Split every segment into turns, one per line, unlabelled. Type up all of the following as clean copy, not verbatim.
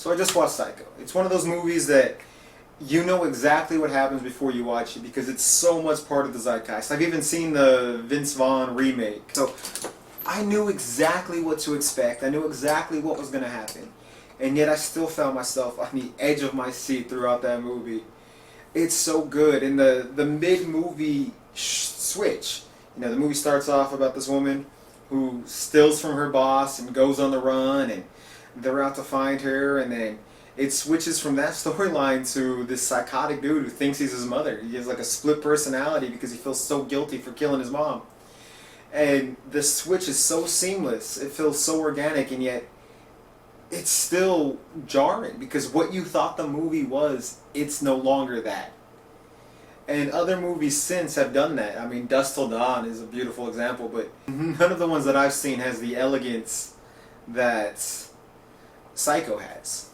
So I just watched Psycho. It's one of those movies that you know exactly what happens before you watch it because it's so much part of the zeitgeist. I've even seen the Vince Vaughn remake. So I knew exactly what to expect. I knew exactly what was going to happen. And yet I still found myself on the edge of my seat throughout that movie. It's so good. And the mid-movie switch, the movie starts off about this woman who steals from her boss and goes on the run, and they're out to find her, and then it switches from that storyline to this psychotic dude who thinks he's his mother. He has like a split personality because he feels so guilty for killing his mom. And the switch is so seamless. It feels so organic, and yet it's still jarring because what you thought the movie was, it's no longer that. And other movies since have done that. I mean, Dusk Till Dawn is a beautiful example, but none of the ones that I've seen has the elegance that Psycho has.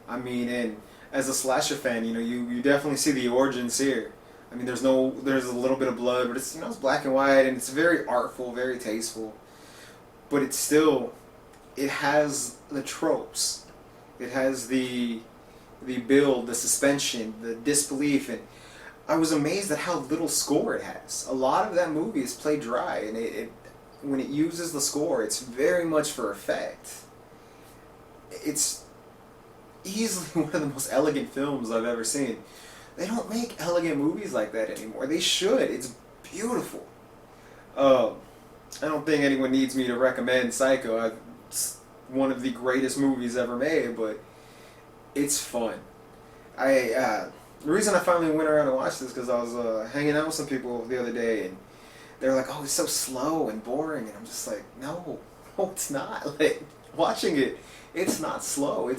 I mean, and as a slasher fan, you definitely see the origins here. I mean, there's a little bit of blood, but it's black and white, and it's very artful, very tasteful. But it's still, it has the tropes. It has the build, the suspension, the disbelief, and I was amazed at how little score it has. A lot of that movie is played dry, and when it uses the score, it's very much for effect. It's easily one of the most elegant films I've ever seen. They don't make elegant movies like that anymore. They should. It's beautiful. I don't think anyone needs me to recommend Psycho. It's one of the greatest movies ever made, but it's fun. The reason I finally went around and watched this because I was hanging out with some people the other day, and they were like, "Oh, it's so slow and boring," and I'm just like, "No, it's not." Like, watching it, it's not slow.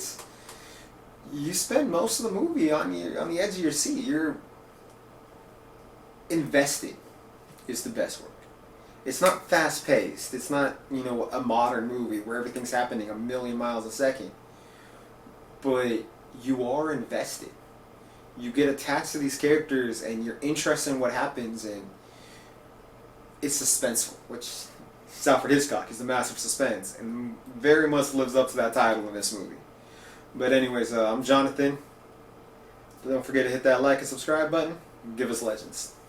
You spend most of the movie on the edge of your seat. You're invested is the best word. It's not fast paced. It's not a modern movie where everything's happening a million miles a second. But you are invested. You get attached to these characters and you're interested in what happens, and it's suspenseful, which is Alfred Hitchcock. He's the master of suspense and very much lives up to that title in this movie. But anyways, I'm Jonathan. Don't forget to hit that like and subscribe button. Give us legends.